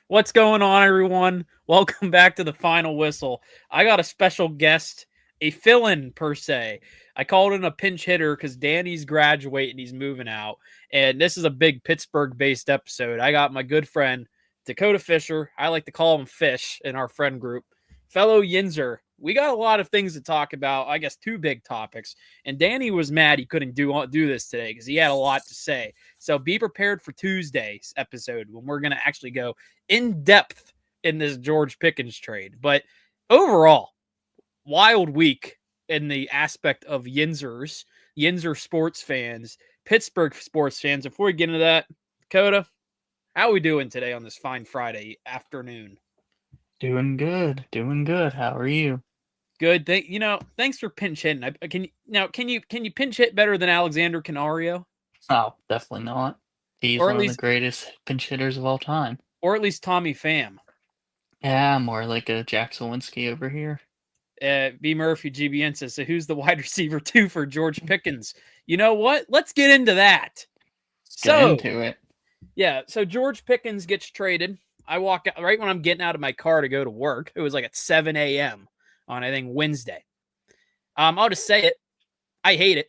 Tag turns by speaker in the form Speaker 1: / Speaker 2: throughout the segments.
Speaker 1: What's going on, everyone? Welcome back to the Final Whistle. I got a special guest, a fill-in per se. I called in a pinch hitter because Danny's graduating, he's moving out, and this is a big Pittsburgh-based episode. I got my good friend Dakota Fisher. I like to call him Fish in our friend group. Fellow Yinzer. We got a lot of things to talk about. I guess two big topics. And Danny was mad he couldn't do this today because he had a lot to say. So be prepared for Tuesday's episode when we're going to actually go in depth in this George Pickens trade. But overall, wild week in the aspect of Yinzer sports fans, Pittsburgh sports fans. Before we get into that, Dakota, how are we doing today on this fine Friday afternoon?
Speaker 2: Doing good, doing good. How are you?
Speaker 1: Good. Thanks for pinch hitting. Can you pinch hit better than Alexander Canario,
Speaker 2: Oh, definitely not. He's
Speaker 1: or at
Speaker 2: one of the
Speaker 1: least
Speaker 2: greatest pinch hitters of all time.
Speaker 1: Tommy Pham?
Speaker 2: Yeah, more like a Jack Sawinski over here.
Speaker 1: B. Murphy, GBN says, so who's the wide receiver two for George Pickens? You know what? Let's get into that.
Speaker 2: Let's get
Speaker 1: So,
Speaker 2: into it.
Speaker 1: yeah, so George Pickens gets traded. I walk out right when I'm getting out of my car to go to work. It was like at 7 a.m. on, I think, Wednesday. I'll just say it. I hate it.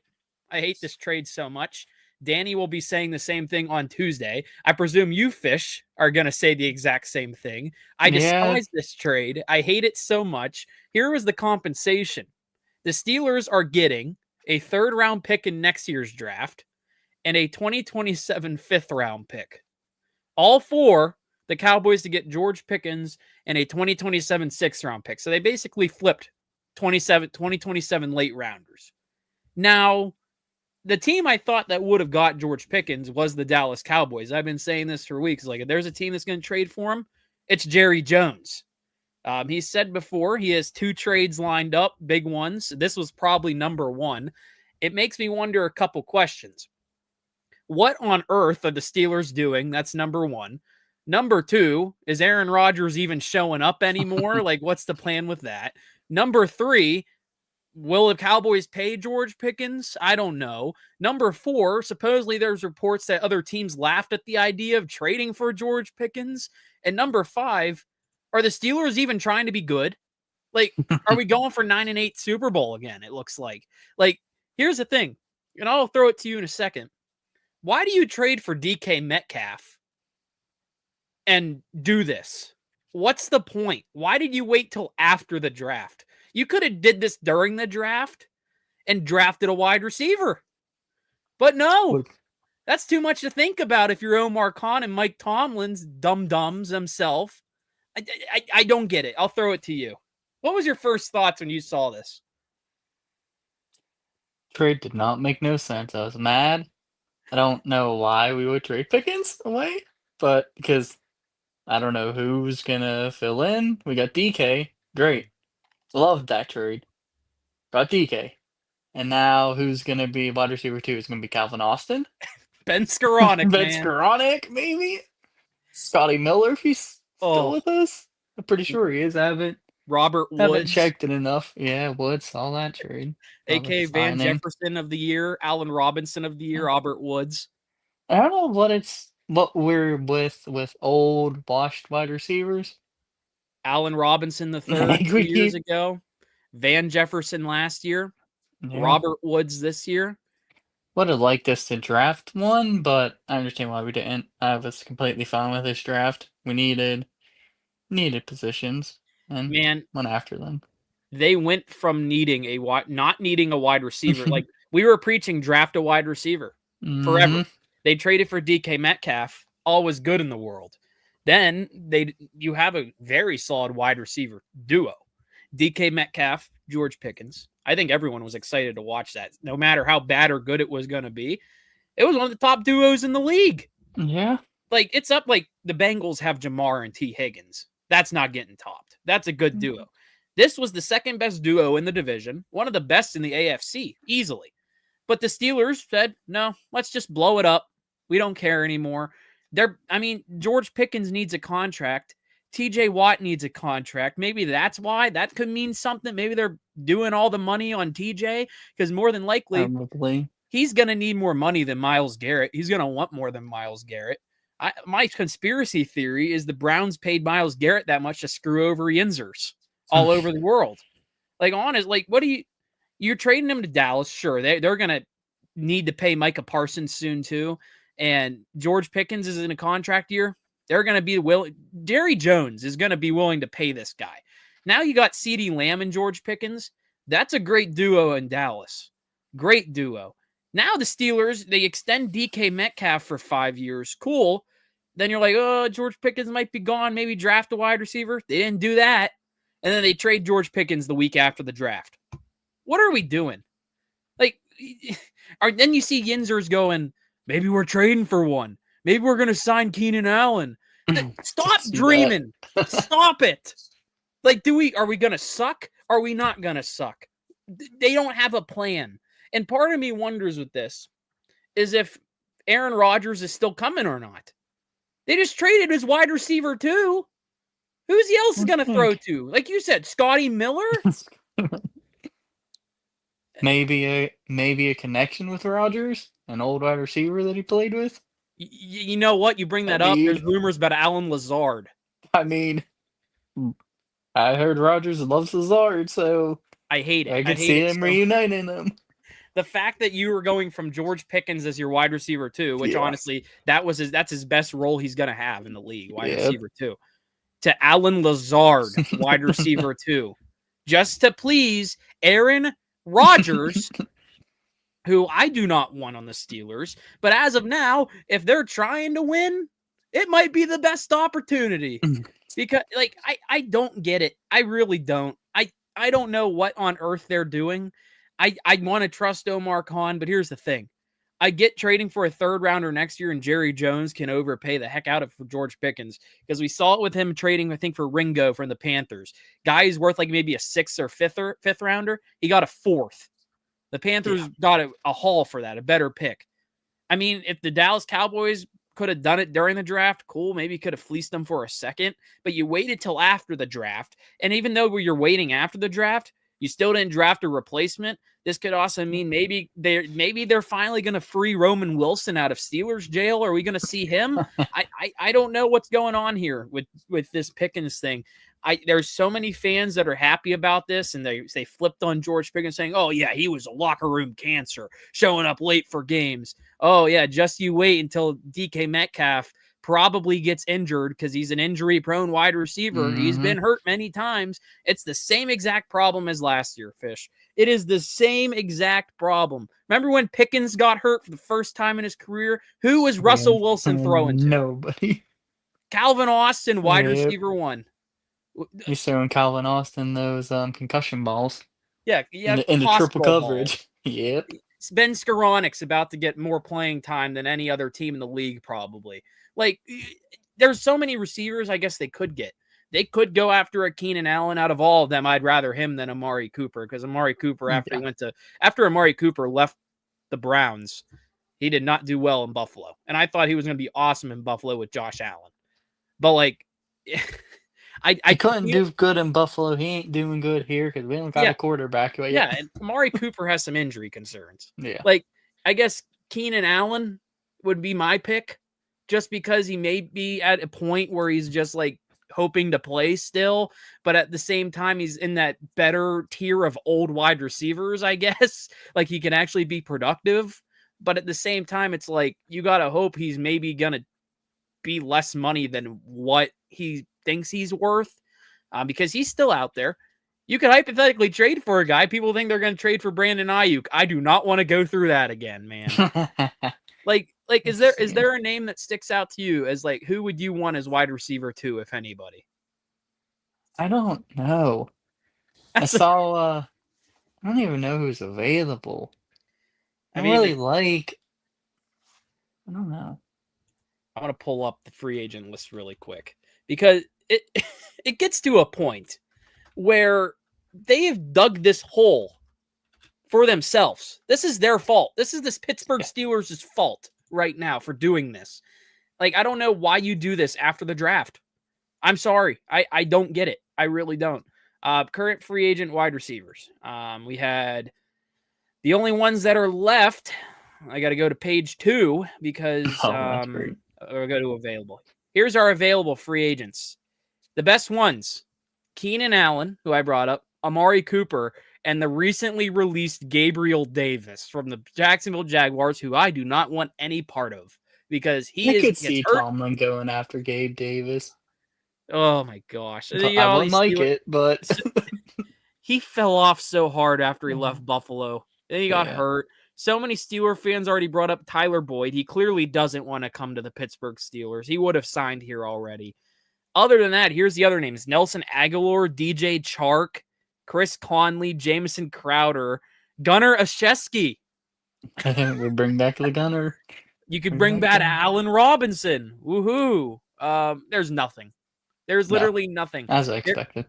Speaker 1: I hate this trade so much. Danny will be saying the same thing on Tuesday. I presume you, Fish, are going to say the exact same thing. I
Speaker 2: Yeah,
Speaker 1: despise this trade. I hate it so much. Here was the compensation. The Steelers are getting a third-round pick in next year's draft and a 2027 fifth-round pick. All for the Cowboys to get George Pickens and a 2027 sixth-round pick. So they basically flipped 2027 late rounders. Now, the team I thought that would have got George Pickens was the Dallas Cowboys. I've been saying this for weeks. Like, if there's a team that's going to trade for him, it's Jerry Jones. He said before he has 2 trades lined up, big ones. This was probably number 1. It makes me wonder a couple questions. What on earth are the Steelers doing? That's number 1. Number 2, is Aaron Rodgers even showing up anymore? Like, what's the plan with that? Number 3, will the Cowboys pay George Pickens? I don't know. Number 4, supposedly there's reports that other teams laughed at the idea of trading for George Pickens. And number 5, are the Steelers even trying to be good? Like, are we going for 9-8 Super Bowl again? It looks like. Like, here's the thing, and I'll throw it to you in a second. Why do you trade for DK Metcalf and do this? What's the point? Why did you wait till after the draft? You could have did this during the draft and drafted a wide receiver. But no, that's too much to think about if you're Omar Khan and Mike Tomlin's dum-dums himself. I don't get it. I'll throw it to you. What was your first thoughts when you saw this?
Speaker 2: trade did not make no sense. I was mad. I don't know why we would trade Pickens away, but because I don't know who's gonna fill in. We got DK. Great. Love that trade. Got DK. And now who's gonna be wide receiver 2? It's gonna be Calvin Austin?
Speaker 1: Ben Skoranek,
Speaker 2: Ben
Speaker 1: man.
Speaker 2: Skoranek, maybe? Scotty Miller, if he's still with us. I'm pretty sure he is. I
Speaker 1: Robert
Speaker 2: haven't
Speaker 1: Woods,
Speaker 2: checked it enough. Yeah, Woods saw that trade.
Speaker 1: a.k.a. Van Jefferson of the year, Allen Robinson of the year, Robert Woods.
Speaker 2: I don't know what we're with old washed wide receivers.
Speaker 1: Allen Robinson the third
Speaker 2: Like
Speaker 1: 2
Speaker 2: we
Speaker 1: years
Speaker 2: keep,
Speaker 1: ago. Van Jefferson last year.
Speaker 2: yeah.
Speaker 1: Robert Woods this year.
Speaker 2: Would have liked us to draft one, but I understand why we didn't. I was completely fine with this draft. We needed positions and
Speaker 1: Man,
Speaker 2: went after them.
Speaker 1: they went from not needing a wide receiver. Like, we were preaching draft a wide receiver forever.
Speaker 2: Hmm.
Speaker 1: They traded for DK Metcalf. All was good in the world. Then you have a very solid wide receiver duo. DK Metcalf, George Pickens. I think everyone was excited to watch that. No matter how bad or good it was going to be, it was one of the top duos in the league.
Speaker 2: Yeah.
Speaker 1: Like, it's up like the Bengals have Jamar and T. Higgins. That's not getting topped. That's a good duo. This was the second best duo in the division, one of the best in the AFC, easily. But the Steelers said, no, let's just blow it up. We don't care anymore. George Pickens needs a contract. TJ Watt needs a contract. Maybe that's why. That could mean something. Maybe they're doing all the money on TJ because more than likely
Speaker 2: Probably.
Speaker 1: he's going to need more money than Myles Garrett. He's going to want more than Myles Garrett. My conspiracy theory is the Browns paid Myles Garrett that much to screw over Yinzers all over the world. Like, honest, like, what do you're trading him to Dallas? Sure, they're gonna need to pay Micah Parsons soon too, and George Pickens is in a contract year. They're gonna be willing. Jerry Jones is gonna be willing to pay this guy. Now you got CeeDee Lamb and George Pickens. That's a great duo in Dallas. Great duo. Now the Steelers, they extend DK Metcalf for 5 years. Cool. Then you're like, oh, George Pickens might be gone. Maybe draft a wide receiver. They didn't do that. And then they trade George Pickens the week after the draft. What are we doing? Like, then you see Yinzers going, maybe we're trading for one. Maybe we're going to sign Keenan Allen. Stop dreaming. Stop it. Like, are we going to suck? Are we not going to suck? They don't have a plan. And part of me wonders with this is if Aaron Rodgers is still coming or not. They just traded his wide receiver too. Who's else going to throw to? Like you said, Scotty Miller?
Speaker 2: Maybe a connection with Rodgers, an old wide receiver that he played with.
Speaker 1: You know what? You bring that up. There's rumors about Alan Lazard.
Speaker 2: I mean, I heard Rodgers loves Lazard, so
Speaker 1: I hate it.
Speaker 2: I could see him reuniting them.
Speaker 1: The fact that you were going from George Pickens as your wide receiver too, which honestly, that's his best role he's going to have in the league, wide receiver too, to Alan Lazard, wide receiver too, just to please Aaron Rodgers, who I do not want on the Steelers. But as of now, if they're trying to win, it might be the best opportunity because like, I don't get it. I really don't. I don't know what on earth they're doing. I want to trust Omar Khan, but here's the thing. I get trading for a third rounder next year and Jerry Jones can overpay the heck out of George Pickens because we saw it with him trading, I think, for Ringo from the Panthers. Guy's worth like maybe a sixth or fifth rounder. He got a fourth. The Panthers got a haul for that, a better pick. I mean, if the Dallas Cowboys could have done it during the draft, cool. Maybe could have fleeced them for a second, but you waited till after the draft. And even though you're waiting after the draft, you still didn't draft a replacement. This could also mean maybe they're finally going to free Roman Wilson out of Steelers jail. Are we going to see him? I don't know what's going on here with this Pickens thing. There's so many fans that are happy about this, and they flipped on George Pickens saying, oh, yeah, he was a locker room cancer, showing up late for games. Oh, yeah, just you wait until DK Metcalf probably gets injured because he's an injury-prone wide receiver. Mm-hmm. He's been hurt many times. It's the same exact problem as last year, Fish. It is the same exact problem. Remember when Pickens got hurt for the first time in his career? Who was Russell Wilson throwing to?
Speaker 2: Nobody.
Speaker 1: Calvin Austin, wide receiver one.
Speaker 2: He's throwing Calvin Austin those concussion balls.
Speaker 1: Yeah,
Speaker 2: in the triple coverage. Yep.
Speaker 1: Ben Skoronek's about to get more playing time than any other team in the league, probably. Like, there's so many receivers I guess they could get. They could go after a Keenan Allen. Out of all of them, I'd rather him than Amari Cooper because Amari Cooper, after Amari Cooper left the Browns, he did not do well in Buffalo. And I thought he was going to be awesome in Buffalo with Josh Allen. But, like, I
Speaker 2: couldn't do good in Buffalo. He ain't doing good here because we don't got a quarterback.
Speaker 1: Yeah, and Amari Cooper has some injury concerns.
Speaker 2: Yeah.
Speaker 1: Like, I guess Keenan Allen would be my pick just because he may be at a point where he's just, like, hoping to play still, but at the same time, he's in that better tier of old wide receivers, I guess. Like, he can actually be productive, but at the same time, it's like, you got to hope he's maybe going to be less money than what he thinks he's worth because he's still out there. You could hypothetically trade for a guy. People think they're going to trade for Brandon Ayuk. I do not want to go through that again, man. Like, is there a name that sticks out to you as like, who would you want as wide receiver two, if anybody?
Speaker 2: I don't know. I don't even know who's available. I don't know.
Speaker 1: I want to pull up the free agent list really quick because it gets to a point where they have dug this hole for themselves. This is their fault. This is this Pittsburgh Steelers' fault right now for doing this. Like, I don't know why you do this after the draft. I'm sorry. I don't get it. I really don't. Current free agent wide receivers. We had the only ones that are left. I got to go to page 2 because Or go to available. Here's our available free agents. The best ones: Keenan Allen, who I brought up, Amari Cooper, and the recently released Gabriel Davis from the Jacksonville Jaguars, who I do not want any part of because
Speaker 2: I
Speaker 1: he
Speaker 2: could
Speaker 1: gets
Speaker 2: see
Speaker 1: hurt.
Speaker 2: Tomlin going after Gabe Davis.
Speaker 1: Oh my gosh.
Speaker 2: I
Speaker 1: All
Speaker 2: wouldn't
Speaker 1: these
Speaker 2: like it, but
Speaker 1: he fell off so hard after he
Speaker 2: yeah.
Speaker 1: left Buffalo. Then he got hurt. So many Steeler fans already brought up Tyler Boyd. He clearly doesn't want to come to the Pittsburgh Steelers. He would have signed here already. Other than that, here's the other names: Nelson Aguilar, DJ Chark, Chris Conley, Jamison Crowder, Gunnar Ashesky.
Speaker 2: We bring back the gunner.
Speaker 1: You could bring back Allen Robinson. Woohoo. There's nothing. There's literally nothing.
Speaker 2: As I expected.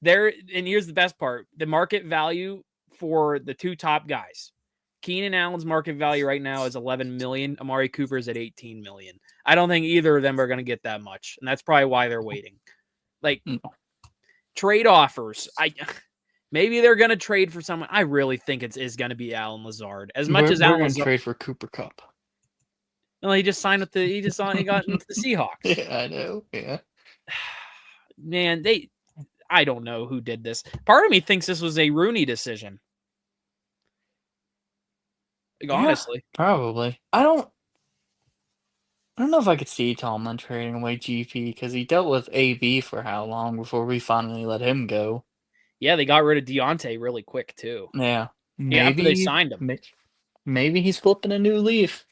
Speaker 1: And here's the best part: the market value for the two top guys. Keenan Allen's market value right now is 11 million. Amari Cooper's at 18 million. I don't think either of them are going to get that much, and that's probably why they're waiting. Like trade offers, maybe they're going to trade for someone. I really think it is going to be Allen Lazard. As much as Allen
Speaker 2: Lazard, trade for Cooper Kupp.
Speaker 1: Well, he just signed with he got into the Seahawks.
Speaker 2: Yeah, I know. Yeah,
Speaker 1: man, I don't know who did this. Part of me thinks this was a Rooney decision. Like, honestly,
Speaker 2: probably. I don't know if I could see Tomlin trading away GP because he dealt with AB for how long before we finally let him go.
Speaker 1: Yeah, they got rid of Deontay really quick too.
Speaker 2: Yeah, maybe
Speaker 1: after they signed him.
Speaker 2: Maybe he's flipping a new leaf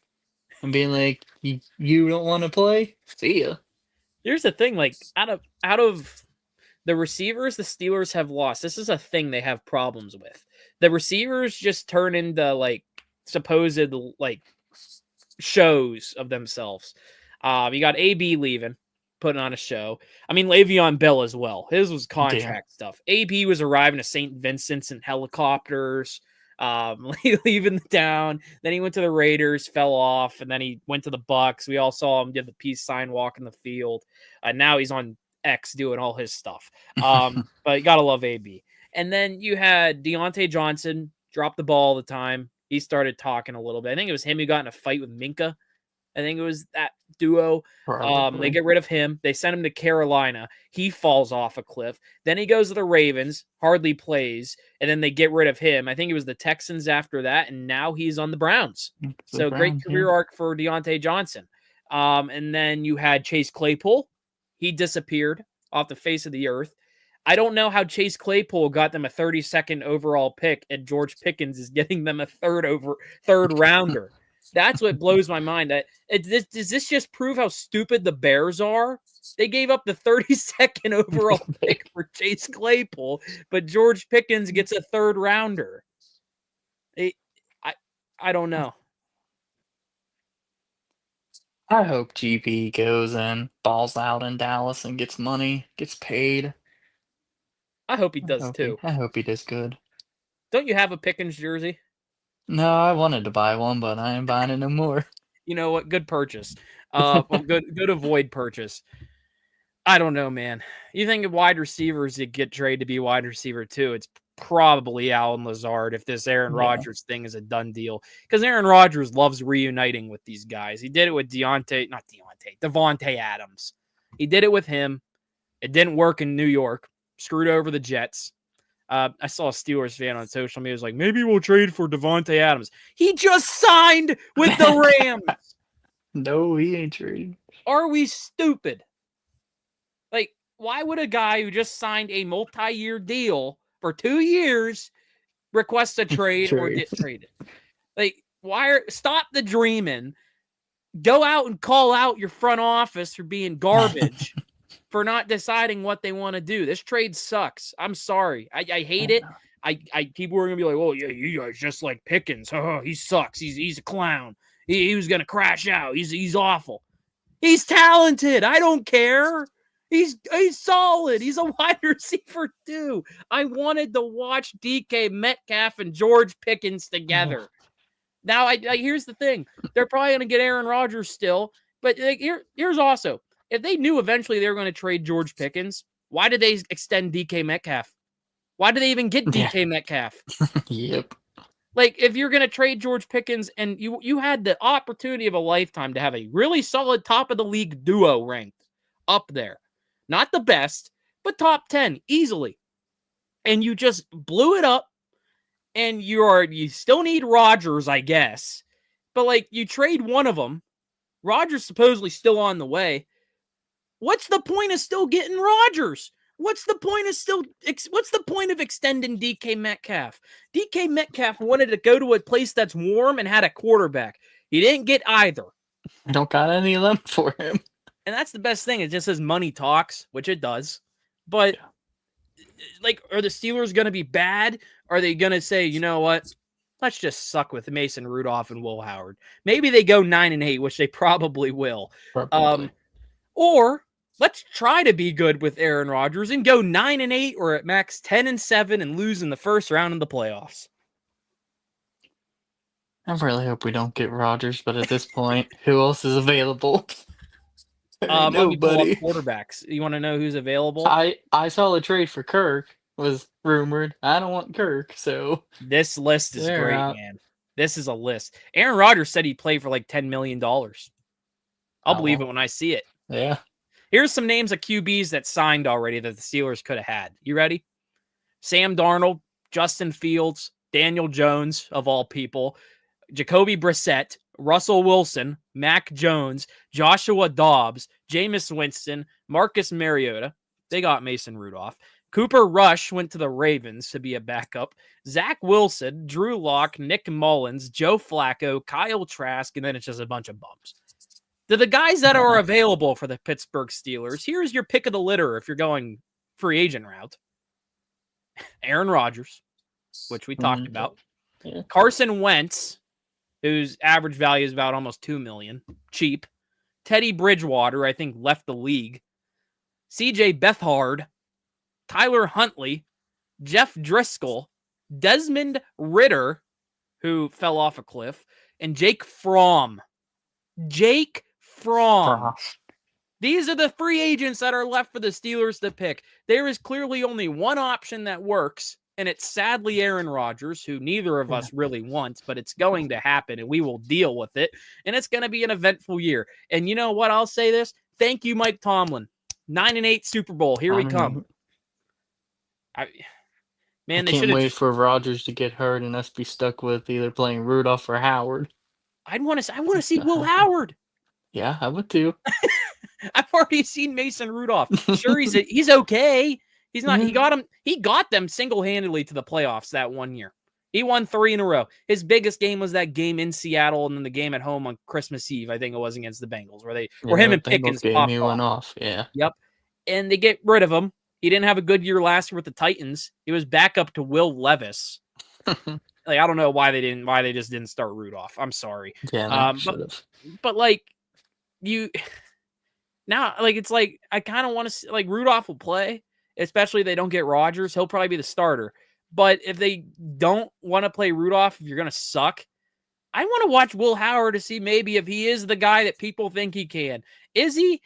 Speaker 2: and being like, "You don't want to play? See ya."
Speaker 1: Here's the thing: like out of the receivers, the Steelers have lost. This is a thing they have problems with. The receivers just turn into like supposed like shows of themselves. You got AB leaving, putting on a show. I mean, Le'Veon Bell as well. His was contract stuff. AB was arriving to St. Vincent's in helicopters, leaving the town. Then he went to the Raiders, fell off, and then he went to the Bucks. We all saw him give the peace sign, walk in the field. Now he's on X doing all his stuff. But you gotta love AB. And then you had Deontay Johnson drop the ball all the time. He started talking a little bit. I think it was him who got in a fight with Minka. I think it was that duo. They get rid of him. They send him to Carolina. He falls off a cliff. Then he goes to the Ravens, hardly plays, and then they get rid of him. I think it was the Texans after that, and now he's on the Browns. Great career arc for Deontay Johnson. And then you had Chase Claypool. He disappeared off the face of the earth. I don't know how Chase Claypool got them a 32nd overall pick, and George Pickens is getting them a third rounder. That's what blows my mind. Does this just prove how stupid the Bears are? They gave up the 32nd overall pick for Chase Claypool, but George Pickens gets a third rounder. I don't know.
Speaker 2: I hope GP goes and balls out in Dallas and gets money, gets paid.
Speaker 1: I hope he does too.
Speaker 2: I hope he does good.
Speaker 1: Don't you have a Pickens jersey?
Speaker 2: No, I wanted to buy one, but I ain't buying it no more.
Speaker 1: You know what? Good purchase. Good avoid purchase. I don't know, man. You think of wide receivers that get traded to be wide receiver too? It's probably Allen Lazard if this Aaron Rodgers thing is a done deal. Because Aaron Rodgers loves reuniting with these guys. He did it with Davante Adams. He did it with him. It didn't work in New York. Screwed over the Jets. I saw a Steelers fan on social media was like, maybe we'll trade for Davante Adams. He just signed with the Rams.
Speaker 2: No, he ain't trading.
Speaker 1: Are we stupid? Like, why would a guy who just signed a multi-year deal for 2 years request a trade or get traded? Like, stop the dreaming. Go out and call out your front office for being garbage. For not deciding what they want to do. This trade sucks. I'm sorry. I hate it. People are gonna be like, "Oh yeah, you guys just like Pickens. Oh, he sucks. He's a clown. He was gonna crash out. He's awful. He's talented. I don't care. He's solid. He's a wide receiver too. I wanted to watch DK Metcalf and George Pickens together. Now, here's the thing. They're probably gonna get Aaron Rodgers still, but here's also. If they knew eventually they were going to trade George Pickens, why did they extend DK Metcalf? Why did they even get DK Metcalf?
Speaker 2: Yep.
Speaker 1: Like, if you're going to trade George Pickens and you had the opportunity of a lifetime to have a really solid top of the league duo ranked up there, not the best, but top 10 easily, and you just blew it up, and you still need Rodgers, I guess, but like you trade one of them, Rodgers supposedly still on the way. What's the point of still getting Rodgers? What's the point of extending DK Metcalf? DK Metcalf wanted to go to a place that's warm and had a quarterback. He didn't get either.
Speaker 2: I don't got any of them for him.
Speaker 1: And that's the best thing. It just says money talks, which it does. But, like, are the Steelers going to be bad? Are they going to say, you know what? Let's just suck with Mason Rudolph and Will Howard. Maybe they go 9-8, which they probably will.
Speaker 2: Probably.
Speaker 1: Or let's try to be good with Aaron Rodgers and go 9-8 or at max 10-7 and lose in the first round of the playoffs.
Speaker 2: I really hope we don't get Rodgers, but at this point, who else is available?
Speaker 1: Let me pull up
Speaker 2: Nobody.
Speaker 1: quarterbacks. You want to know who's available?
Speaker 2: I saw a trade for Kirk was rumored. I don't want Kirk, so
Speaker 1: This list is
Speaker 2: they're
Speaker 1: great,
Speaker 2: out.
Speaker 1: man. This is a list. Aaron Rodgers said he'd play for like $10 million. I'll believe it when I see it.
Speaker 2: Yeah.
Speaker 1: Here's some names of QBs that signed already that the Steelers could have had. You ready? Sam Darnold, Justin Fields, Daniel Jones, of all people, Jacoby Brissett, Russell Wilson, Mac Jones, Joshua Dobbs, Jameis Winston, Marcus Mariota. They got Mason Rudolph. Cooper Rush went to the Ravens to be a backup. Zach Wilson, Drew Lock, Nick Mullins, Joe Flacco, Kyle Trask, and then it's just a bunch of bums. The guys that are available for the Pittsburgh Steelers, here's your pick of the litter if you're going free agent route. Aaron Rodgers, which we talked about.
Speaker 2: Yeah.
Speaker 1: Carson Wentz, whose average value is about almost $2 million. Cheap. Teddy Bridgewater, I think, left the league. CJ Beathard, Tyler Huntley, Jeff Driscoll, Desmond Ritter, who fell off a cliff, and Jake Fromm. Jake Fromm. These are the free agents that are left for the Steelers to pick. There is clearly only one option that works, and it's sadly Aaron Rodgers, who neither of us really want, but it's going to happen, and we will deal with it, and it's going to be an eventful year. And you know what? I'll say this. Thank you, Mike Tomlin. 9-8 Super Bowl. Here we come.
Speaker 2: Man, they can't wait for Rodgers to get hurt and us be stuck with either playing Rudolph or Howard.
Speaker 1: I want to see Will Howard.
Speaker 2: Yeah, I would too.
Speaker 1: I've already seen Mason Rudolph. Sure, he's okay. He's not. He got them single-handedly to the playoffs that one year. He won 3 in a row. His biggest game was that game in Seattle, and then the game at home on Christmas Eve. I think it was against the Bengals, where him and Pickens popped
Speaker 2: he went off. Yeah.
Speaker 1: Yep. And they get rid of him. He didn't have a good year last year with the Titans. He was back up to Will Levis. Like, I don't know why they just didn't start Rudolph. I'm sorry.
Speaker 2: Yeah,
Speaker 1: but like now, like, it's like I kind of want to see, like, Rudolph will play, especially if they don't get Rodgers. He'll probably be the starter. But if they don't want to play Rudolph, if you're gonna suck, I want to watch Will Howard to see maybe if he is the guy that people think he can. Is he?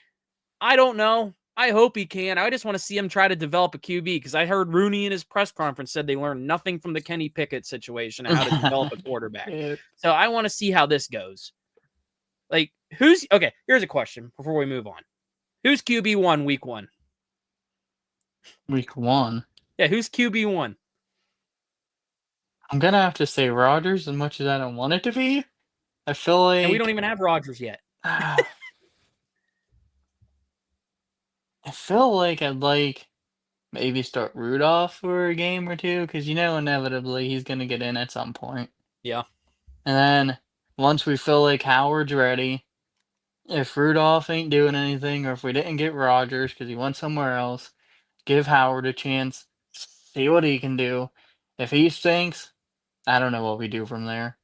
Speaker 1: I don't know. I hope he can. I just want to see him try to develop a QB, because I heard Rooney in his press conference said they learned nothing from the Kenny Pickett situation and how to develop a quarterback. So I want to see how this goes. Like, okay, here's a question before we move on. Who's QB1 week 1?
Speaker 2: Week 1?
Speaker 1: Yeah, who's QB1?
Speaker 2: I'm going to have to say Rodgers, as much as I don't want it to be. I feel like...
Speaker 1: And we don't even have Rodgers yet.
Speaker 2: I feel like I'd maybe start Rudolph for a game or two, because inevitably he's going to get in at some point.
Speaker 1: Yeah.
Speaker 2: And then once we feel like Howard's ready, if Rudolph ain't doing anything, or if we didn't get Rodgers because he went somewhere else, give Howard a chance, see what he can do. If he stinks, I don't know what we do from there.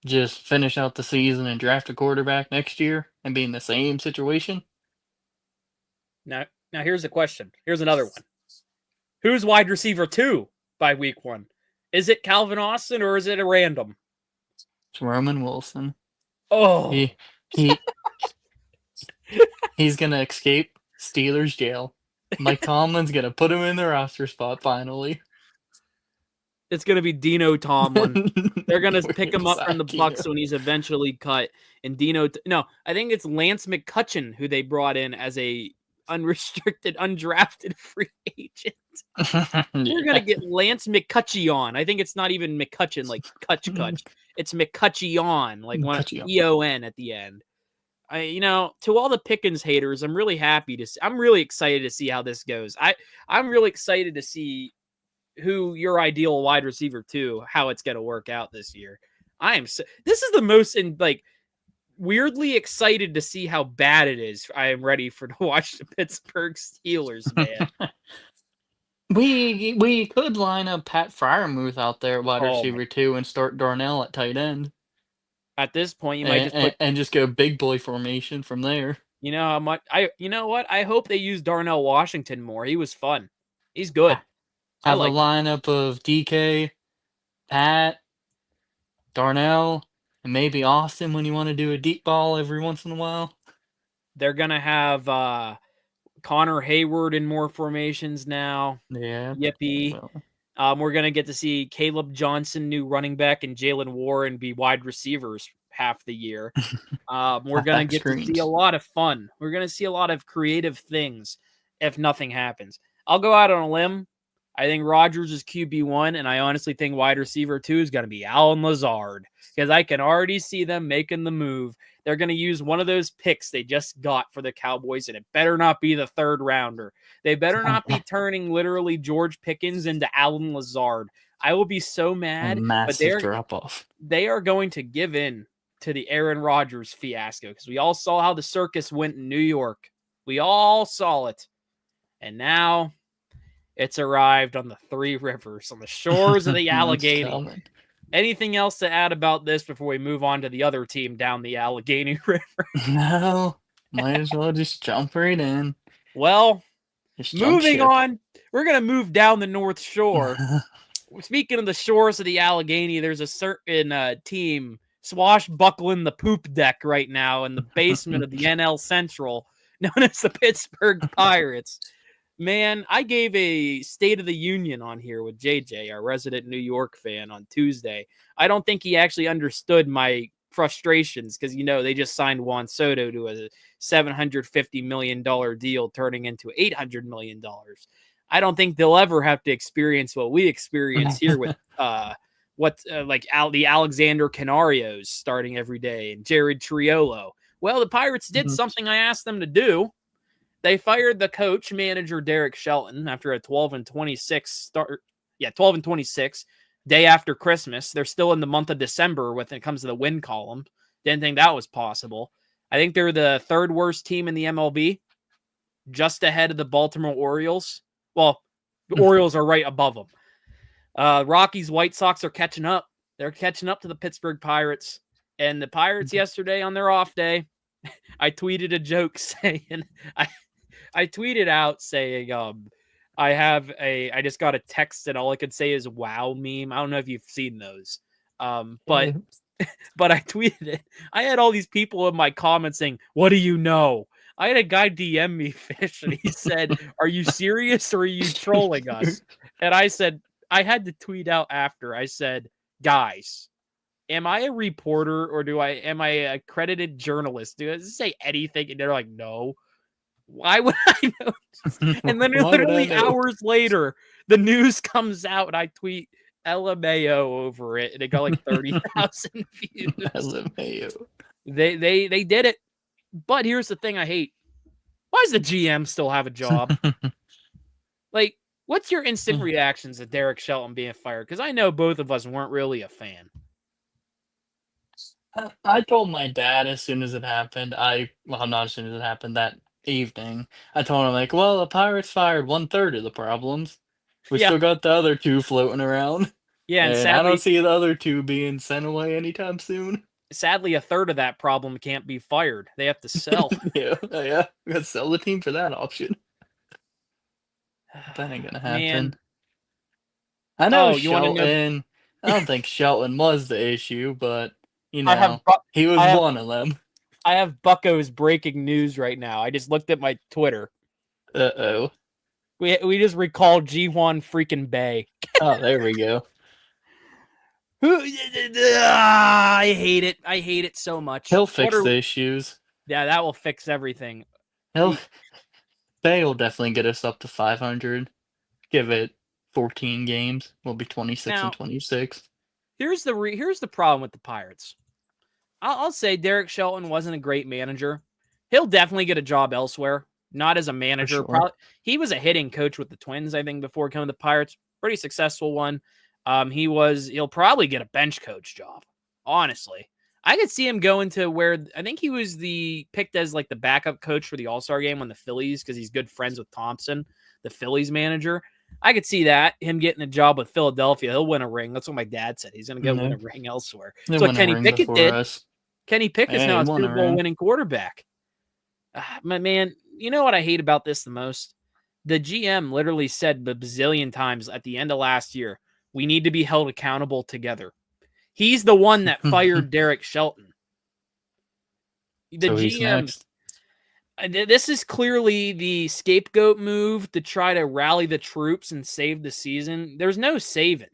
Speaker 2: Just finish out the season and draft a quarterback next year and be in the same situation?
Speaker 1: Now here's the question. Here's another one. Who's wide receiver 2 by week 1? Is it Calvin Austin or is it a random?
Speaker 2: It's Roman Wilson.
Speaker 1: Oh.
Speaker 2: He's going to escape Steelers jail. Mike Tomlin's going to put him in the roster spot finally.
Speaker 1: It's gonna be Dino Tomlin. They're gonna pick him up from the Bucks
Speaker 2: Keenum.
Speaker 1: when he's eventually cut. And no, I think it's Lance McCutcheon who they brought in as a unrestricted, undrafted free agent. They're gonna get Lance McCutcheon. I think it's not even McCutcheon, like Cutch. It's McCutcheon, like one EON at the end. To all the Pickens haters, I'm really happy to see. I'm really excited to see how this goes. I'm really excited to see who your ideal wide receiver to, how it's going to work out this year. This is the most weirdly excited to see how bad it is. I am ready to watch the Pittsburgh Steelers, man.
Speaker 2: We could line up Pat Freiermuth out there at wide receiver 2 and start Darnell at tight end.
Speaker 1: At this point, you might just
Speaker 2: just go big boy formation from there.
Speaker 1: You know how much you know what? I hope they use Darnell Washington more. He was fun. He's good.
Speaker 2: Have a lineup of DK, Pat, Darnell, and maybe Austin when you want to do a deep ball every once in a while.
Speaker 1: They're gonna have Connor Hayward in more formations now.
Speaker 2: Yeah.
Speaker 1: Yippee. We're gonna get to see Caleb Johnson, new running back, and Jalen Warren be wide receivers half the year. We're gonna get to see a lot of fun. We're gonna see a lot of creative things if nothing happens. I'll go out on a limb. I think Rodgers is QB1, and I honestly think wide receiver 2 is going to be Allen Lazard, because I can already see them making the move. They're going to use one of those picks they just got for the Cowboys, and it better not be the third rounder. They better not be turning literally George Pickens into Allen Lazard. I will be so mad.
Speaker 2: A massive drop-off.
Speaker 1: They are going to give in to the Aaron Rodgers fiasco, because we all saw how the circus went in New York. We all saw it. And now it's arrived on the Three Rivers, on the shores of the Allegheny. Anything else to add about this before we move on to the other team down the Allegheny River?
Speaker 2: No, might as well just jump right in.
Speaker 1: Well, moving on, we're going to move down the North Shore. Speaking of the shores of the Allegheny, there's a certain team swashbuckling the poop deck right now in the basement of the NL Central, known as the Pittsburgh Pirates. Man, I gave a State of the Union on here with JJ, our resident New York fan, on Tuesday. I don't think he actually understood my frustrations because, they just signed Juan Soto to a $750 million deal turning into $800 million. I don't think they'll ever have to experience what we experience here with the Alexander Canarios starting every day and Jared Triolo. Well, the Pirates did something I asked them to do. They fired the coach, manager Derek Shelton, after a 12-26 start. Yeah, 12-26, day after Christmas. They're still in the month of December when it comes to the win column. Didn't think that was possible. I think they're the third worst team in the MLB, just ahead of the Baltimore Orioles. Well, the Orioles are right above them. Rockies, White Sox are catching up. They're catching up to the Pittsburgh Pirates. And the Pirates yesterday on their off day, I tweeted a joke saying, I tweeted out saying, I just got a text and all I could say is wow meme. I don't know if you've seen those. But I tweeted it. I had all these people in my comments saying, what do you know? I had a guy DM me, Fish, and he said, are you serious or are you trolling us? And I said, I had to tweet out after. I said, guys, am I a reporter or am I a accredited journalist? Do I say anything? And they're like, no. Why would I know? And then literally hours later, the news comes out and I tweet LMAO over it, and it got like 30,000 views.
Speaker 2: LMAO.
Speaker 1: They did it. But here's the thing I hate. Why does the GM still have a job? What's your instant reactions to Derek Shelton being fired? Because I know both of us weren't really a fan.
Speaker 2: I told my dad as soon as it happened. Not as soon as it happened, that evening. I told him, the Pirates fired 1/3 of the problems. We still got the other 2 floating around.
Speaker 1: Yeah, and sadly,
Speaker 2: I don't see the other 2 being sent away anytime soon.
Speaker 1: Sadly, 1/3 of that problem can't be fired. They have to sell.
Speaker 2: Yeah. We got to sell the team for that option. That ain't gonna happen. Man. I know Shelton. I don't think Shelton was the issue, but he was one of them.
Speaker 1: I have Bucco's breaking news right now. I just looked at my Twitter.
Speaker 2: Uh-oh.
Speaker 1: We just recalled G1 freaking Bay.
Speaker 2: Oh, there we go.
Speaker 1: I hate it. I hate it so much.
Speaker 2: He'll fix the issues.
Speaker 1: Yeah, that will fix everything.
Speaker 2: He'll They'll definitely get us up to 500. Give it 14 games. We'll be 26 and
Speaker 1: Now,
Speaker 2: 26.
Speaker 1: here's the problem with the Pirates. I'll say Derek Shelton wasn't a great manager. He'll definitely get a job elsewhere, not as a manager.
Speaker 2: Sure.
Speaker 1: Probably he was a hitting coach with the Twins, I think, before coming to the Pirates. Pretty successful one. He'll probably get a bench coach job. Honestly, I could see him going to where I think he was picked as like the backup coach for the All-Star game on the Phillies because he's good friends with Thompson, the Phillies manager. I could see that him getting a job with Philadelphia. He'll win a ring. That's what my dad said. He's going to go win a ring elsewhere. That's what Kenny Pickett did.
Speaker 2: Us.
Speaker 1: Kenny Pickett's now a Super Bowl winning quarterback. Man, you know what I hate about this the most? The GM literally said a bazillion times at the end of last year, we need to be held accountable together. He's the one that fired Derek Shelton. The GM. This is clearly the scapegoat move to try to rally the troops and save the season. There's no saving.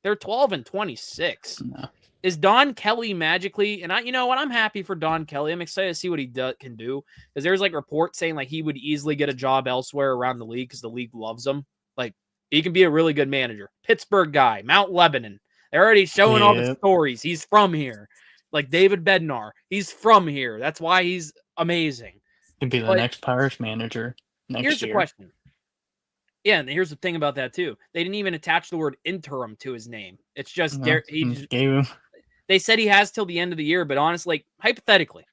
Speaker 1: They're 12 and 26.
Speaker 2: No.
Speaker 1: Is Don Kelly magically, and you know what? I'm happy for Don Kelly. I'm excited to see what he can do because there's like reports saying like he would easily get a job elsewhere around the league because the league loves him. Like he can be a really good manager. Pittsburgh guy, Mount Lebanon. They're already showing all the stories. He's from here. Like David Bednar, he's from here. That's why he's amazing.
Speaker 2: He'd be the next Pirates manager next year.
Speaker 1: Here's the question. Yeah, and here's the thing about that too. They didn't even attach the word interim to his name. It's just he just
Speaker 2: gave him.
Speaker 1: They said he has till the end of the year, but honestly, like, hypothetically,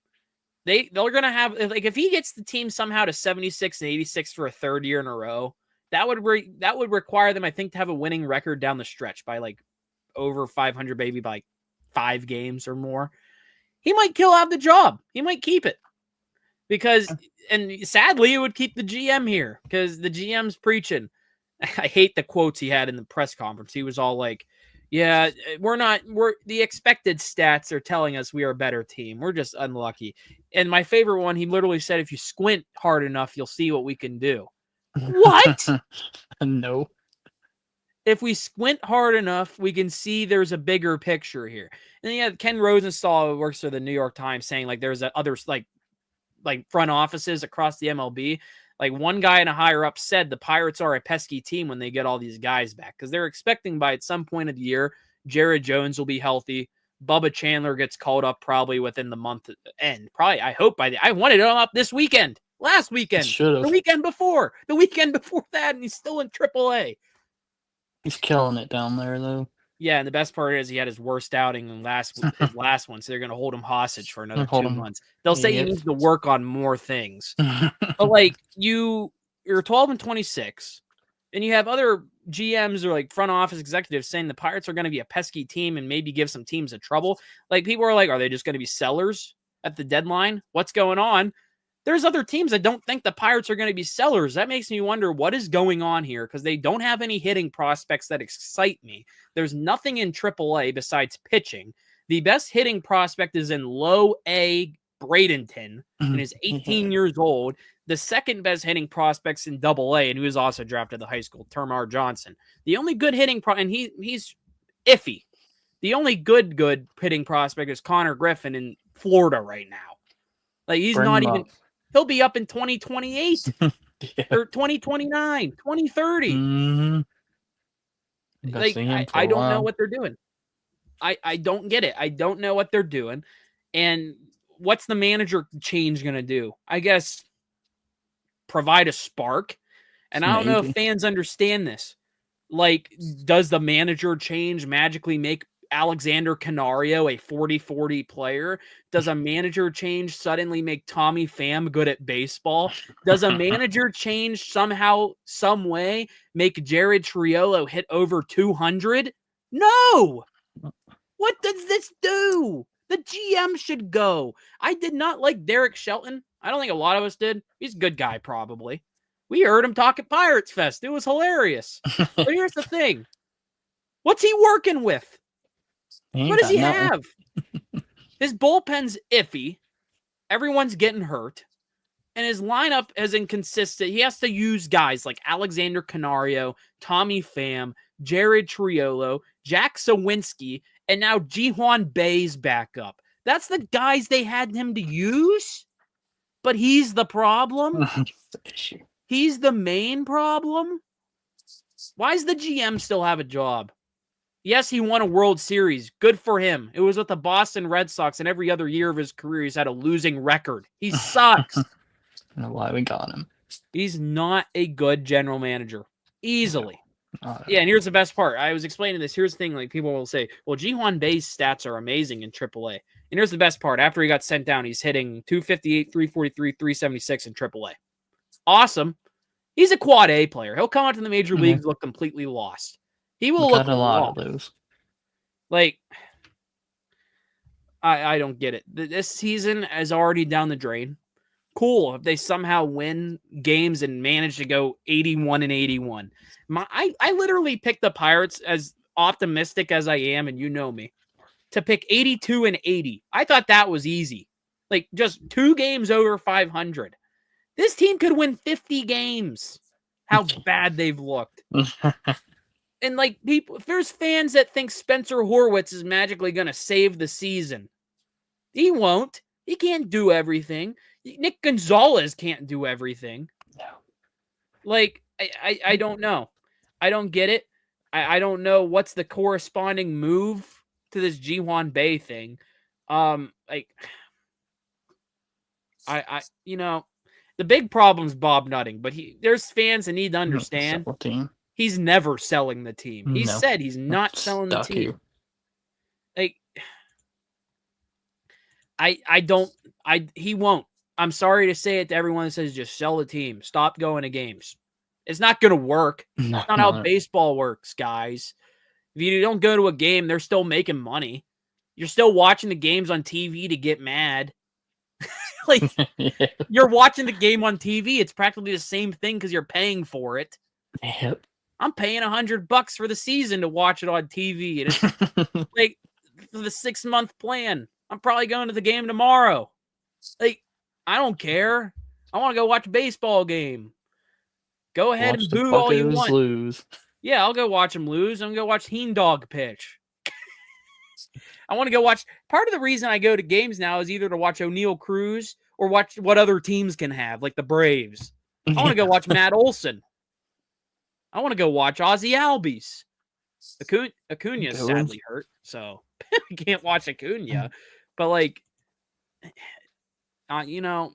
Speaker 1: they're gonna have like if he gets the team somehow to 76 and 86 for a third year in a row, that would require them, I think, to have a winning record down the stretch by like over 500, maybe by 5 games or more. He might have the job. He might keep it because, and sadly, it would keep the GM here because the GM's preaching. I hate the quotes he had in the press conference. He was all like, yeah, the expected stats are telling us we are a better team. We're just unlucky. And my favorite one, he literally said, if you squint hard enough, you'll see what we can do. What?
Speaker 2: No.
Speaker 1: If we squint hard enough, we can see there's a bigger picture here. And yeah, Ken Rosenthal, who works for the New York Times, saying like there's others like front offices across the MLB. Like one guy in a higher up said the Pirates are a pesky team when they get all these guys back because they're expecting by at some point of the year, Jared Jones will be healthy. Bubba Chandler gets called up probably within the month end. Probably, I hope I wanted him up this weekend, last weekend, the weekend before that, and he's still in AAA.
Speaker 2: He's killing it down there though.
Speaker 1: Yeah, and the best part is he had his worst outing in his last one, so they're going to hold him hostage for another 2 months. They'll say he needs to work on more things. But like you're 12 and 26, and you have other GMs or like front office executives saying the Pirates are going to be a pesky team and maybe give some teams a trouble. Like people are like, are they just going to be sellers at the deadline? What's going on? There's other teams that don't think the Pirates are going to be sellers. That makes me wonder what is going on here because they don't have any hitting prospects that excite me. There's nothing in AAA besides pitching. The best hitting prospect is in low A Bradenton and is 18 years old. The second best hitting prospect's in Double A, and he was also drafted to high school, Termar Johnson. The only good hitting and he's iffy. The only good hitting prospect is Connor Griffin in Florida right now. Like he's not even. He'll be up in 2028 or 2029, 2030.
Speaker 2: Mm-hmm.
Speaker 1: Like I don't know what they're doing. I don't get it. I don't know what they're doing. And what's the manager change going to do? I guess provide a spark. And I don't know if fans understand this. Like, does the manager change magically make Alexander Canario a 40-40 player? Does a manager change suddenly make Tommy Pham good at baseball? Does a manager change somehow, some way, make Jared Triolo hit over 200? No! What does this do? The GM should go. I did not like Derek Shelton. I don't think a lot of us did. He's a good guy, probably. We heard him talk at Pirates Fest. It was hilarious. But here's the thing. What's he working with? What does he have? His bullpen's iffy. Everyone's getting hurt. And his lineup is inconsistent. He has to use guys like Alexander Canario, Tommy Pham, Jared Triolo, Jack Sawinski, and now Ji-Hwan Bae's back up. That's the guys they had him to use, but he's the problem. He's the main problem. Why does the GM still have a job? Yes, he won a World Series. Good for him. It was with the Boston Red Sox, and every other year of his career, he's had a losing record. He sucks.
Speaker 2: I don't know why we got him.
Speaker 1: He's not a good general manager. Easily. Yeah, and here's the best part. I was explaining this. Here's the thing. Like, people will say, well, Ji-Hwan Bae's stats are amazing in AAA. And here's the best part. After he got sent down, he's hitting 258, 343, 376 in AAA. Awesome. He's a quad A player. He'll come out to the major leagues, look completely lost. He will look
Speaker 2: a lot
Speaker 1: lost.
Speaker 2: of those.
Speaker 1: Like, I don't get it. This season is already down the drain. Cool if they somehow win games and manage to go 81-81. I literally picked the Pirates, as optimistic as I am, and you know me, to pick 82-80. I thought that was easy. Like, just 2 games over 500. This team could win 50 games. How bad they've looked. And, like, people, if there's fans that think Spencer Horwitz is magically going to save the season, he won't. He can't do everything. Nick Gonzalez can't do everything.
Speaker 2: No.
Speaker 1: Like, I don't know. I don't get it. I don't know what's the corresponding move to this Ji-Hwan Bae thing. Like, you know, the big problem's Bob Nutting, but there's fans that need to understand he's never selling the team. He said he's not selling the team. Like, he won't. I'm sorry to say it to everyone that says just sell the team. Stop going to games. It's not going to work.
Speaker 2: No,
Speaker 1: it's not how baseball works, guys. If you don't go to a game, they're still making money. You're still watching the games on TV to get mad. Like, you're watching the game on TV. It's practically the same thing because you're paying for it.
Speaker 2: Yep.
Speaker 1: I'm paying $100 for the season to watch it on TV. And it's like for the 6-month plan. I'm probably going to the game tomorrow. Like, I don't care. I want to go watch a baseball game. Go ahead and boo all you want.
Speaker 2: Lose.
Speaker 1: Yeah, I'll go watch them lose. I'm going to go watch Heen Dog pitch. I want to go watch. Part of the reason I go to games now is either to watch O'Neal Cruz or watch what other teams can have, like the Braves. I want to go watch Matt Olson. I want to go watch Ozzie Albies. Acuna's sadly hurt, so I can't watch Acuna. But, like, you know,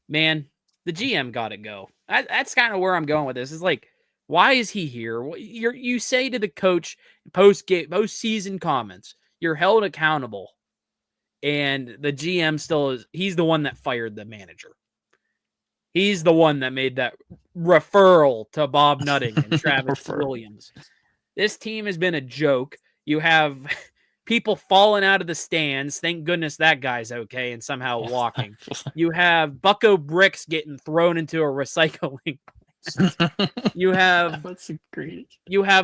Speaker 1: man, the GM got to go. That's kind of where I'm going with this. It's like, why is he here? You say to the coach post-season comments, you're held accountable, and the GM still is. He's the one that fired the manager. He's the one that made that referral to Bob Nutting and Travis Williams. This team has been a joke. You have people falling out of the stands. Thank goodness that guy's okay and somehow walking. You have Bucko bricks getting thrown into a recycling plant. You have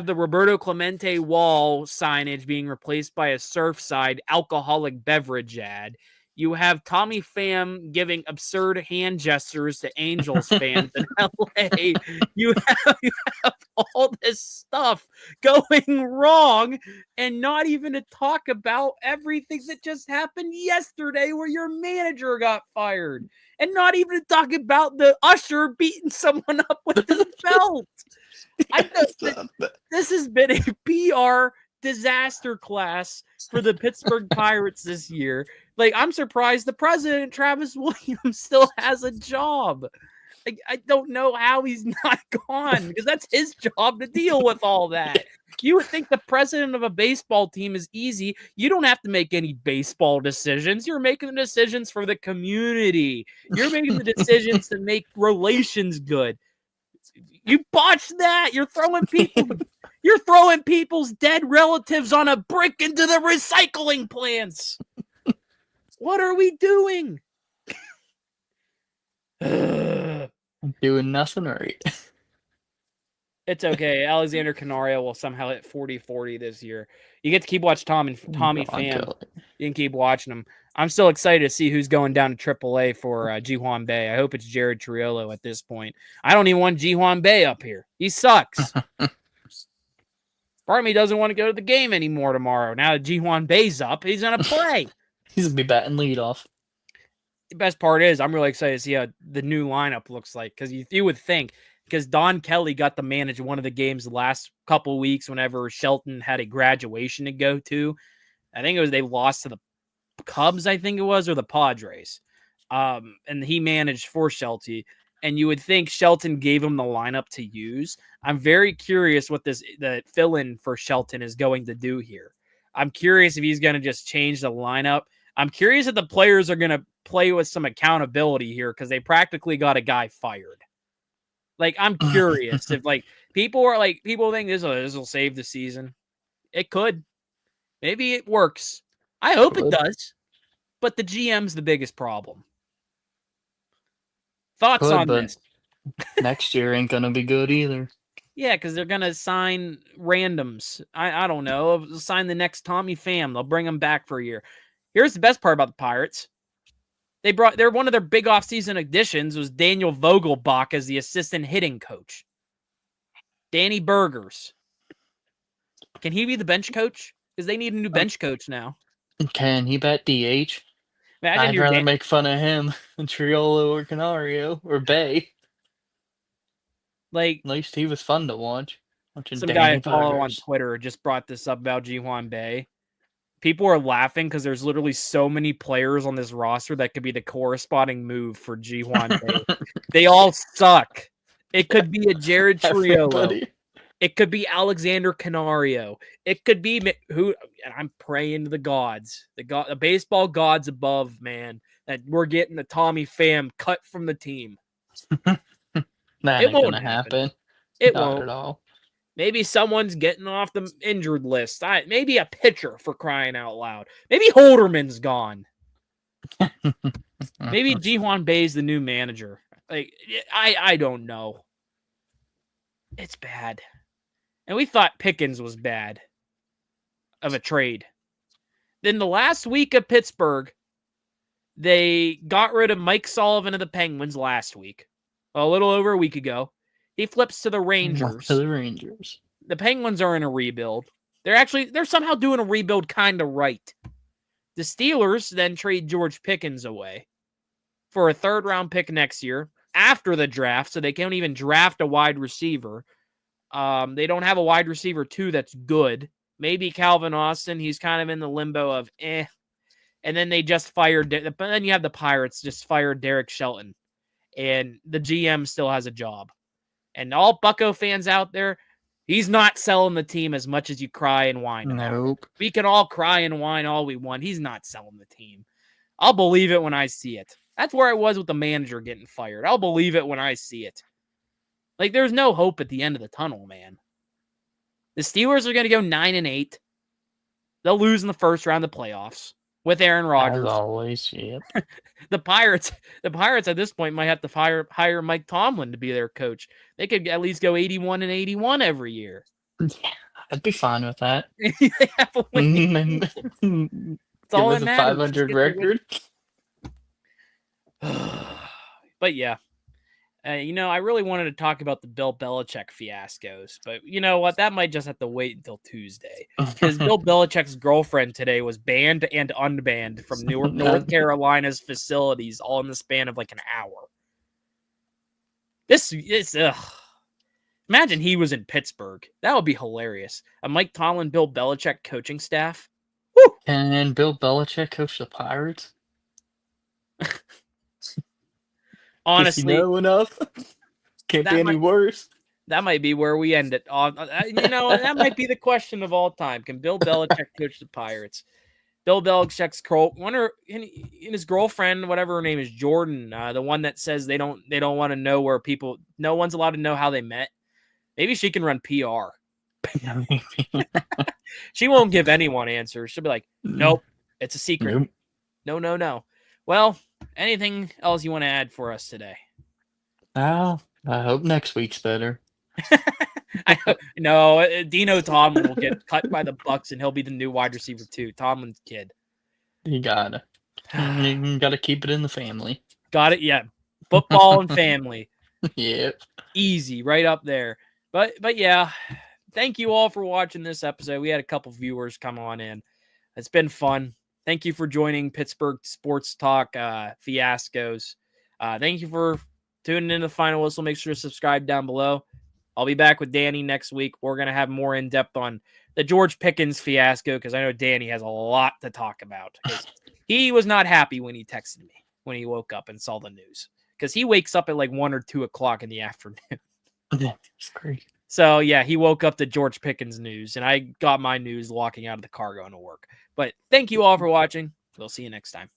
Speaker 1: the Roberto Clemente wall signage being replaced by a Surfside alcoholic beverage ad. You have Tommy Pham giving absurd hand gestures to Angels fans in LA. You have all this stuff going wrong, and not even to talk about everything that just happened yesterday where your manager got fired. And not even to talk about the usher beating someone up with his belt. I know this has been a PR disaster class for the Pittsburgh Pirates this year. Like, I'm surprised the president, Travis Williams, still has a job. Like, I don't know how he's not gone, because that's his job to deal with all that. You would think the president of a baseball team is easy. You don't have to make any baseball decisions. You're making the decisions for the community. You're making the decisions to make relations good. You botched that. You're throwing people's dead relatives on a brick into the recycling plants. What are we doing?
Speaker 2: Doing nothing right.
Speaker 1: It's okay. Alexander Canario will somehow hit 40-40 this year. You get to keep watching Tommy Pham. You can keep watching him. I'm still excited to see who's going down to AAA for Ji-Hwan Bae. I hope it's Jared Triolo at this point. I don't even want Ji-Hwan Bae up here. He sucks. Part of me doesn't want to go to the game anymore tomorrow. Now that Ji-Hwan Bei's up, he's going to play.
Speaker 2: He's going to be batting leadoff.
Speaker 1: The best part is I'm really excited to see how the new lineup looks like, because you would think, because Don Kelly got to manage one of the games the last couple weeks whenever Shelton had a graduation to go to. I think it was they lost to the Cubs, I think it was, or the Padres. And he managed for Shelty. And you would think Shelton gave him the lineup to use. I'm very curious what the fill-in for Shelton is going to do here. I'm curious if he's going to just change the lineup. I'm curious if the players are going to play with some accountability here, because they practically got a guy fired. Like, I'm curious if people think this will save the season. It could. Maybe it works. I hope it does. But the GM's the biggest problem. Thoughts on this?
Speaker 2: Next year ain't going to be good either.
Speaker 1: Yeah, because they're going to sign randoms. I don't know. They'll sign the next Tommy Pham. They'll bring him back for a year. Here's the best part about the Pirates. They're one of their big offseason additions was Daniel Vogelbach as the assistant hitting coach. Danny Burgers. Can he be the bench coach? Because they need a new bench coach now.
Speaker 2: Can he bat DH? I'd rather make fun of him than Triolo or Canario or Bay.
Speaker 1: Like,
Speaker 2: at least he was fun to watch.
Speaker 1: Some guy I follow on Twitter just brought this up about Ji-Hwan Bae. People are laughing because there's literally so many players on this roster that could be the corresponding move for Ji-Hwan Bae. They all suck. It could be a Jared Triolo. It could be Alexander Canario. It could be who. And I'm praying to the gods, the baseball gods above, man, that we're getting the Tommy Pham cut from the team.
Speaker 2: That ain't gonna happen.
Speaker 1: It
Speaker 2: Not
Speaker 1: won't
Speaker 2: at all.
Speaker 1: Maybe someone's getting off the injured list. Maybe a pitcher, for crying out loud. Maybe Holderman's gone. Maybe Ji-Hwan Bae's the new manager. Like, I don't know. It's bad. And we thought Pickens was bad of a trade. Then the last week of Pittsburgh, they got rid of Mike Sullivan of the Penguins last week. A little over a week ago. He flips to the Rangers. The Penguins are in a rebuild. They're somehow doing a rebuild kind of right. The Steelers then trade George Pickens away for a third-round pick next year after the draft, so they can't even draft a wide receiver. They don't have a wide receiver, too, that's good. Maybe Calvin Austin. He's kind of in the limbo of eh. And then they just fired. Then you have the Pirates just fired Derek Shelton. And the GM still has a job. And all Bucco fans out there, he's not selling the team as much as you cry and whine about.
Speaker 2: Nope.
Speaker 1: We can all cry and whine all we want. He's not selling the team. I'll believe it when I see it. That's where I was with the manager getting fired. I'll believe it when I see it. Like, there's no hope at the end of the tunnel, man. The Steelers are going to go 9-8. They'll lose in the first round of the playoffs with Aaron Rodgers.
Speaker 2: As always, yep.
Speaker 1: The Pirates at this point might have to hire Mike Tomlin to be their coach. They could at least go 81-81 every year.
Speaker 2: Yeah, I'd be fine with that.
Speaker 1: They have a winning
Speaker 2: Give
Speaker 1: all
Speaker 2: us a 500 record.
Speaker 1: But yeah. I really wanted to talk about the Bill Belichick fiascos, but you know what? That might just have to wait until Tuesday, because Bill Belichick's girlfriend today was banned and unbanned from North Carolina's facilities all in the span of like an hour. Imagine he was in Pittsburgh. That would be hilarious. A Mike Tomlin, Bill Belichick coaching staff. Woo!
Speaker 2: Can Bill Belichick coach the Pirates?
Speaker 1: Honestly,
Speaker 2: does he know enough? Can't be any worse.
Speaker 1: That might be where we end it. That might be the question of all time. Can Bill Belichick coach the Pirates? Bill Belichick's his girlfriend, whatever her name is, Jordan, the one that says they don't want to know where people. No one's allowed to know how they met. Maybe she can run PR. She won't give anyone answers. She'll be like, "Nope, it's a secret." Nope. No. Well, anything else you want to add for us today?
Speaker 2: I hope next week's better.
Speaker 1: No, Dino Tomlin will get cut by the Bucks, and he'll be the new wide receiver too. Tomlin's kid.
Speaker 2: You gotta keep it in the family.
Speaker 1: Got it. Yeah, football and family.
Speaker 2: Yep.
Speaker 1: Easy, right up there. But yeah, thank you all for watching this episode. We had a couple viewers come on in. It's been fun. Thank you for joining Pittsburgh Sports Talk Fiascos. Thank you for tuning in to the Final Whistle. Make sure to subscribe down below. I'll be back with Danny next week. We're going to have more in-depth on the George Pickens fiasco because I know Danny has a lot to talk about. He was not happy when he texted me when he woke up and saw the news because he wakes up at like 1 or 2 o'clock in the afternoon.
Speaker 2: That's crazy.
Speaker 1: So, yeah, he woke up to George Pickens news, and I got my news walking out of the car going to work. But thank you all for watching. We'll see you next time.